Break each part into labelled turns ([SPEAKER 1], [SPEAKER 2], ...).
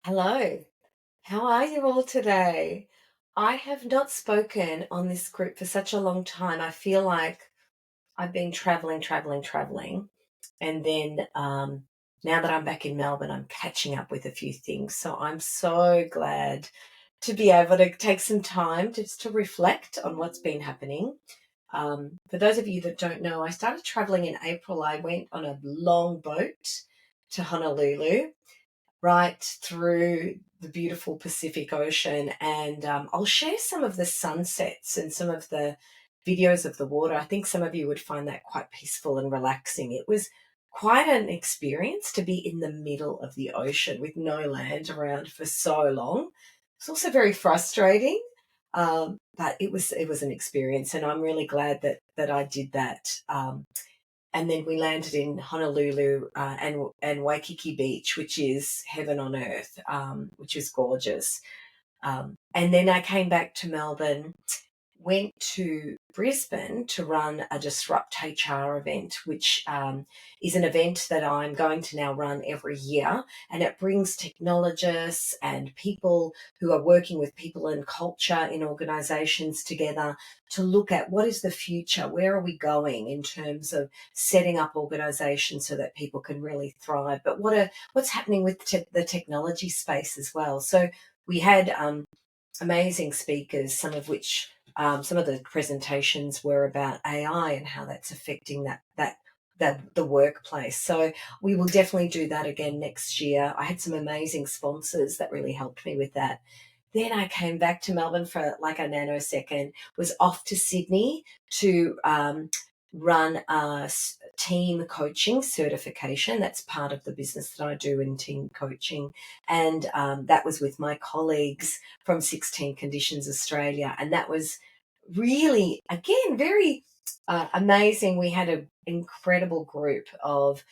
[SPEAKER 1] Hello, how are you all today? I have not spoken on this group for such a long time. I feel like I've been traveling. And then now that I'm back in Melbourne, I'm catching up with a few things. So I'm so glad to be able to take some time just to reflect on what's been happening. For those of you that don't know, I started traveling in April. I went on a long boat to Honolulu right through the beautiful Pacific Ocean. And I'll share some of the sunsets and some of the videos of the water. I think some of you would find that quite peaceful and relaxing. It was quite an experience to be in the middle of the ocean with no land around for so long. It's also very frustrating, but it was an experience, and I'm really glad that I did that. And then we landed in Honolulu and Waikiki Beach, which is heaven on earth, which is gorgeous. And then I came back to Melbourne, went to Brisbane to run a Disrupt HR event, which is an event that I'm going to now run every year. And it brings technologists and people who are working with people and culture in organizations together to look at what is the future, where are we going in terms of setting up organizations so that people can really thrive, but what's happening with the technology space as well. So we had amazing speakers, some of the presentations were about AI and how that's affecting the workplace. So we will definitely do that again next year. I had some amazing sponsors that really helped me with that. Then I came back to Melbourne for like a nanosecond, was off to Sydney to run a team coaching certification. That's part of the business that I do in team coaching. And that was with my colleagues from 16 Conditions Australia. And that was really, again, very amazing. We had an incredible group of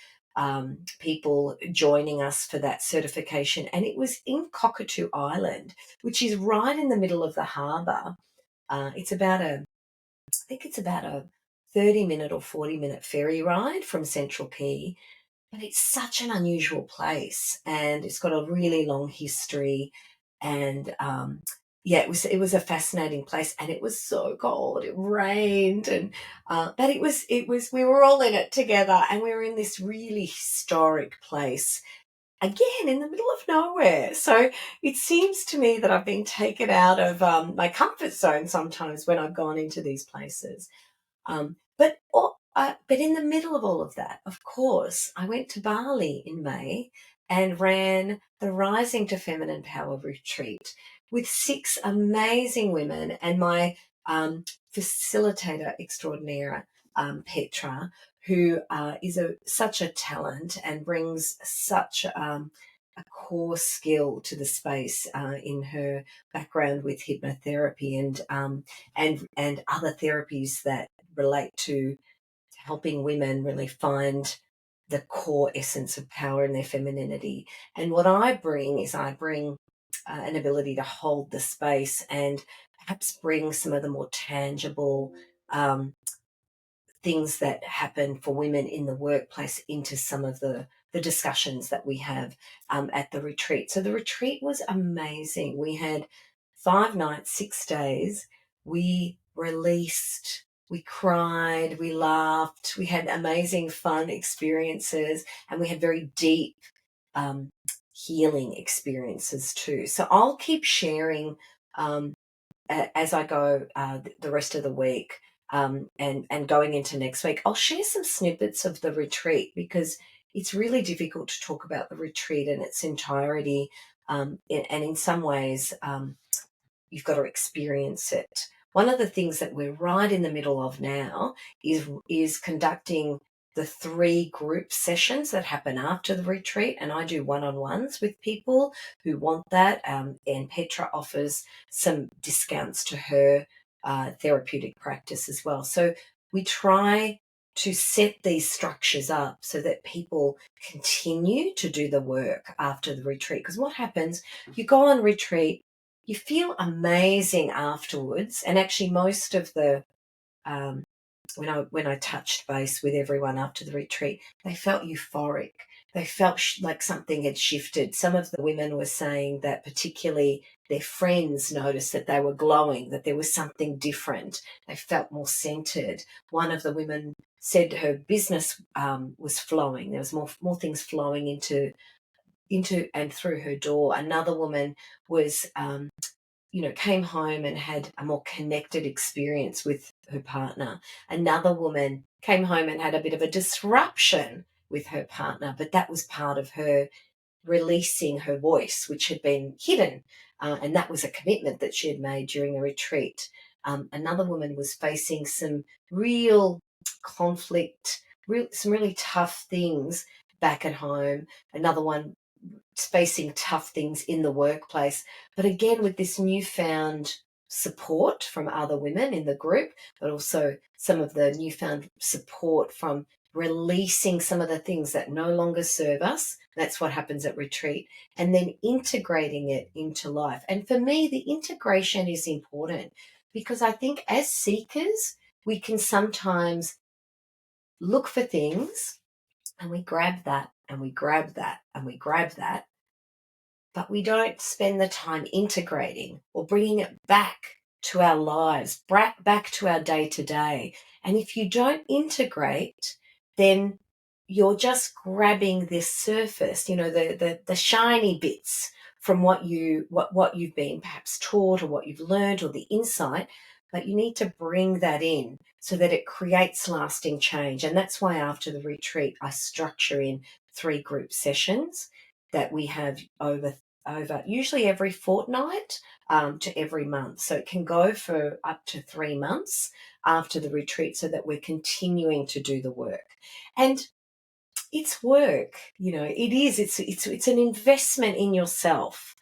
[SPEAKER 1] people joining us for that certification. And it was in Cockatoo Island, which is right in the middle of the harbour. I think it's about a 30-minute or 40-minute ferry ride from Central Quay, but it's such an unusual place and it's got a really long history. And yeah, it was a fascinating place, and it was so cold. It rained, and but it was we were all in it together, and we were in this really historic place again in the middle of nowhere. So it seems to me that I've been taken out of my comfort zone sometimes when I've gone into these places. But in the middle of all of that, of course, I went to Bali in May and ran the Rising to Feminine Power retreat with six amazing women and my facilitator extraordinaire, Petra, who is such a talent and brings such a core skill to the space in her background with hypnotherapy and other therapies that relate to helping women really find the core essence of power in their femininity. And what I bring an ability to hold the space and perhaps bring some of the more tangible um, things that happen for women in the workplace into some of the discussions that we have at the retreat. So the retreat was amazing. We had 5 nights, 6 days. We released, we cried, we laughed, we had amazing fun experiences, and we had very deep um, healing experiences too. So I'll keep sharing um, as I go the rest of the week, and going into next week. I'll share some snippets of the retreat because it's really difficult to talk about the retreat in its entirety, and in some ways, you've got to experience it. One of the things that we're right in the middle of now is conducting the 3 group sessions that happen after the retreat, and I do one-on-ones with people who want that. And Petra offers some discounts to her therapeutic practice as well. So we try to set these structures up so that people continue to do the work after the retreat. Because what happens, you go on retreat, you feel amazing afterwards. And actually, most of the when I touched base with everyone after the retreat, they felt euphoric. they felt like something had shifted. Some of the women were saying that particularly their friends noticed that they were glowing, that there was something different. They felt more centered. One of the women said her business was flowing. There was more things flowing into and through her door. Another woman was came home and had a more connected experience with her partner. Another woman came home and had a bit of a disruption with her partner, but that was part of her releasing her voice, which had been hidden. And that was a commitment that she had made during the retreat. Another woman was facing some real conflict, some really tough things back at home. Another one facing tough things in the workplace. But again, with this newfound support from other women in the group, but also some of the newfound support from releasing some of the things that no longer serve us. That's what happens at retreat. And then integrating it into life. And for me, the integration is important because I think as seekers, we can sometimes look for things and we grab that and we grab that and we grab that, but we don't spend the time integrating or bringing it back to our lives, back to our day to day. And if you don't integrate, then you're just grabbing this surface, the shiny bits from what you've been perhaps taught or what you've learned or the insight, but you need to bring that in so that it creates lasting change. And that's why after the retreat, I structure in 3 group sessions that we have over usually every fortnight to every month. So it can go for up to 3 months after the retreat so that we're continuing to do the work. And it's work, it is. It's an investment in yourself.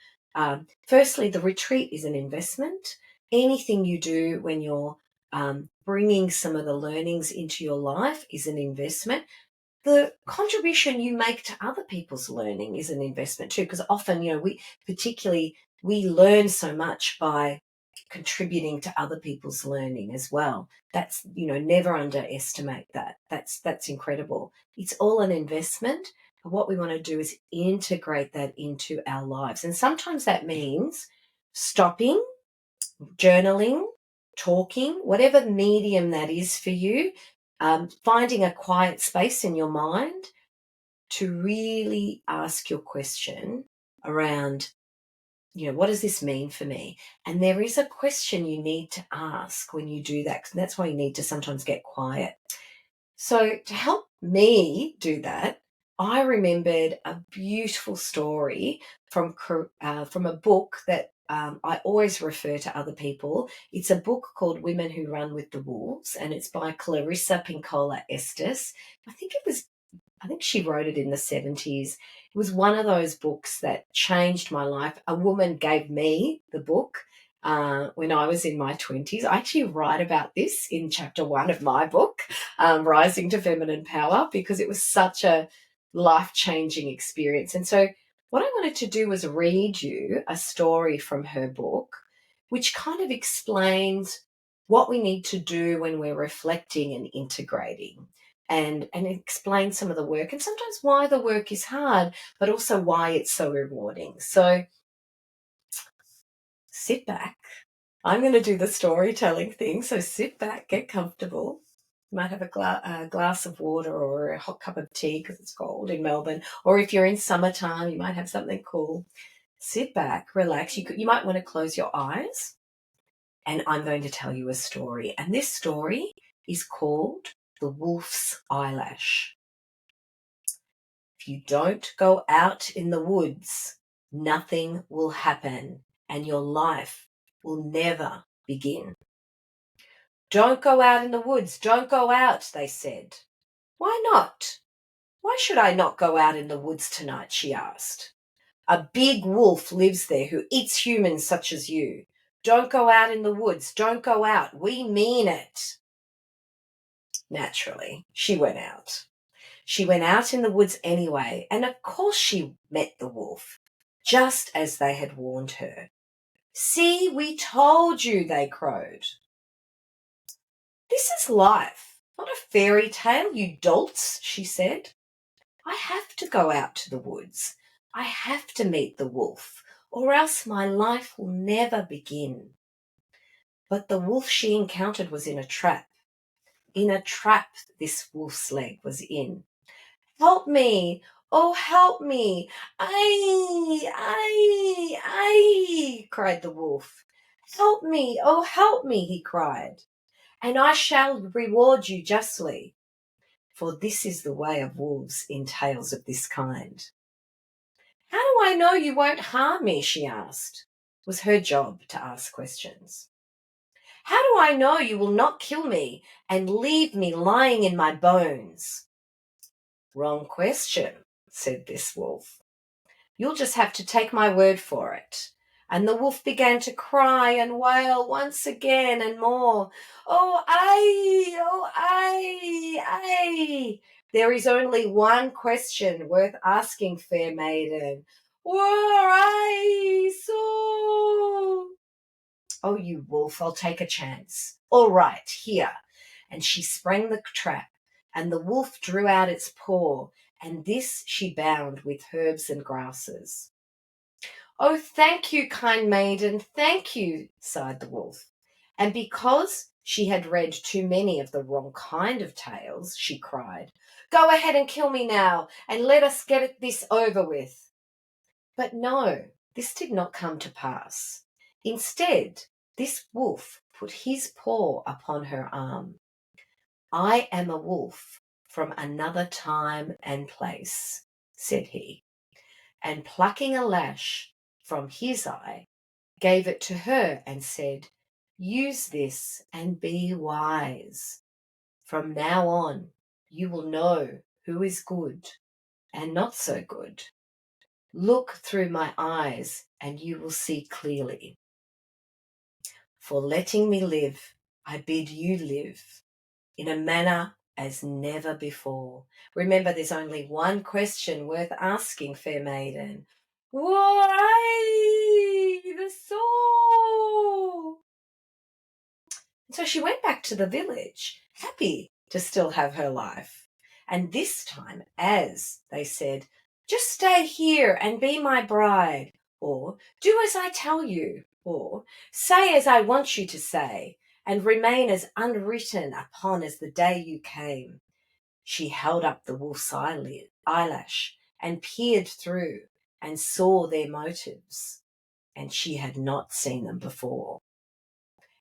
[SPEAKER 1] Firstly, the retreat is an investment. Anything you do when you're bringing some of the learnings into your life is an investment. The contribution you make to other people's learning is an investment too, because often, we learn so much by contributing to other people's learning as well. That's, never underestimate that. That's incredible. It's all an investment. But what we want to do is integrate that into our lives. And sometimes that means stopping, journaling, talking, whatever medium that is for you, finding a quiet space in your mind to really ask your question around, what does this mean for me? And there is a question you need to ask when you do that. And that's why you need to sometimes get quiet. So to help me do that, I remembered a beautiful story from a book that I always refer to other people. It's a book called Women Who Run with the Wolves, and it's by Clarissa Pinkola Estes. I think she wrote it in the 70s. It was one of those books that changed my life. A woman gave me the book when I was in my 20s. I actually write about this in chapter 1 of my book, Rising to Feminine Power, because it was such a life-changing experience. And so what I wanted to do was read you a story from her book, which kind of explains what we need to do when we're reflecting and integrating. And explain some of the work and sometimes why the work is hard, but also why it's so rewarding. So sit back. I'm going to do the storytelling thing. So sit back, get comfortable. You might have a glass of water or a hot cup of tea because it's cold in Melbourne. Or if you're in summertime, you might have something cool. Sit back, relax. You might want to close your eyes. And I'm going to tell you a story. And this story is called The Wolf's Eyelash. If you don't go out in the woods, nothing will happen and your life will never begin. Don't go out in the woods, don't go out, they said. Why not? Why should I not go out in the woods tonight, she asked. A big wolf lives there who eats humans such as you. Don't go out in the woods, don't go out, we mean it. Naturally, she went out. She went out in the woods anyway, and of course she met the wolf, just as they had warned her. See, we told you, they crowed. This is life, not a fairy tale, you dolts, she said. I have to go out to the woods. I have to meet the wolf, or else my life will never begin. But the wolf she encountered was in a trap. In a trap this wolf's leg was in. Help me! Oh, help me! Ay, cried the wolf. Help me! Oh, help me! He cried. And I shall reward you justly. For this is the way of wolves in tales of this kind. How do I know you won't harm me? She asked. It was her job to ask questions. How do I know you will not kill me and leave me lying in my bones? Wrong question, said this wolf. You'll just have to take my word for it. And the wolf began to cry and wail once again and more. Oh, ay. There is only one question worth asking, fair maiden. Were I so? Oh, you wolf, I'll take a chance. All right, here. And she sprang the trap, and the wolf drew out its paw, and this she bound with herbs and grasses. Oh, thank you, kind maiden, thank you, sighed the wolf. And because she had read too many of the wrong kind of tales, she cried, Go ahead and kill me now, and let us get this over with. But no, this did not come to pass. Instead, this wolf put his paw upon her arm. I am a wolf from another time and place, said he, and plucking a lash from his eye, gave it to her and said, Use this and be wise. From now on, you will know who is good and not so good. Look through my eyes and you will see clearly. For letting me live, I bid you live in a manner as never before. Remember, there's only one question worth asking, fair maiden. Why the soul? So she went back to the village, happy to still have her life. And this time, as they said, just stay here and be my bride, or do as I tell you, or say as I want you to say, and remain as unwritten upon as the day you came. She held up the wolf's eyelash and peered through and saw their motives, and she had not seen them before.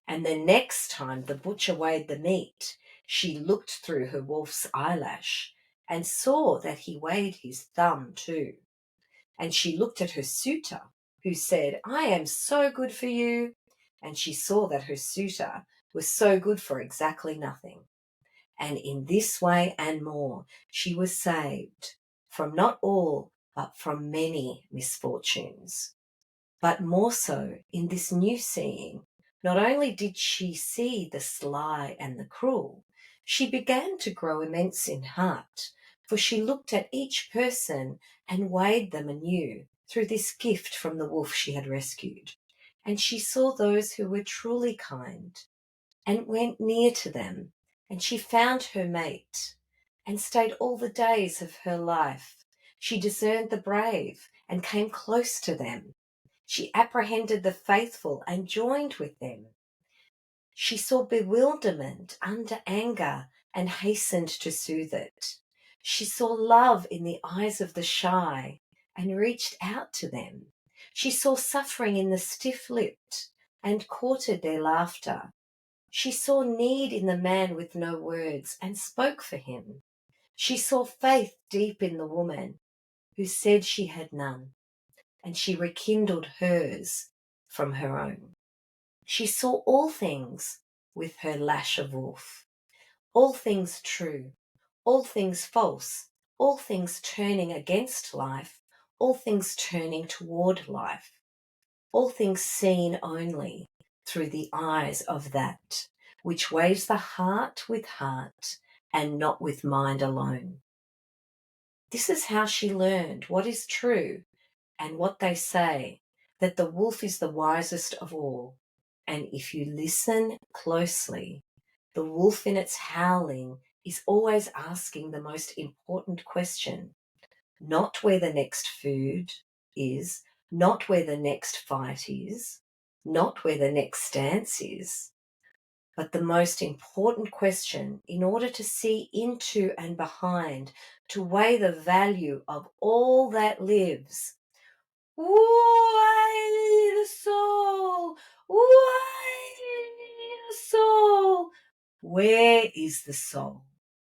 [SPEAKER 1] And the next time the butcher weighed the meat, she looked through her wolf's eyelash and saw that he weighed his thumb too. And she looked at her suitor, who said, I am so good for you. And she saw that her suitor was so good for exactly nothing. And in this way and more, she was saved from not all, but from many misfortunes. But more so in this new seeing, not only did she see the sly and the cruel, she began to grow immense in heart, for she looked at each person and weighed them anew through this gift from the wolf she had rescued. And she saw those who were truly kind, and went near to them, and she found her mate, and stayed all the days of her life. She discerned the brave, and came close to them. She apprehended the faithful and joined with them. She saw bewilderment under anger and hastened to soothe it. She saw love in the eyes of the shy and reached out to them. She saw suffering in the stiff-lipped and courted their laughter. She saw need in the man with no words and spoke for him. She saw faith deep in the woman who said she had none, and she rekindled hers from her own. She saw all things with her lash of wolf, all things true, all things false, all things turning against life, all things turning toward life, all things seen only through the eyes of that which weighs the heart with heart and not with mind alone. This is how she learned what is true and what they say, that the wolf is the wisest of all. And if you listen closely, the wolf in its howling is always asking the most important question. not where the next food is, not where the next fight is, not where the next dance is, but the most important question in order to see into and behind, to weigh the value of all that lives. Why the soul? Why the soul? Where is the soul?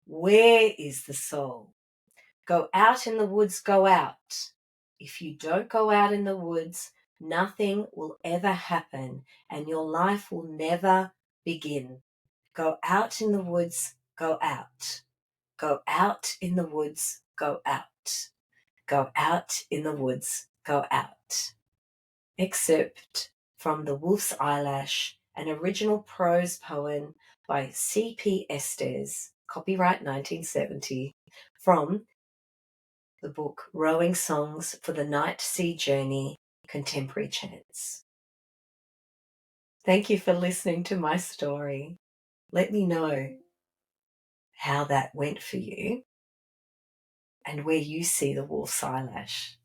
[SPEAKER 1] Where is the soul? Go out in the woods, go out. If you don't go out in the woods, nothing will ever happen and your life will never begin. Go out in the woods, go out. Go out in the woods, go out. Go out in the woods, go out. Excerpt from The Wolf's Eyelash, an original prose poem by C.P. Estes, copyright 1970, from the book Rowing Songs for the Night Sea Journey, Contemporary Chants. Thank you for listening to my story. Let me know how that went for you and where you see the wolf's eyelash.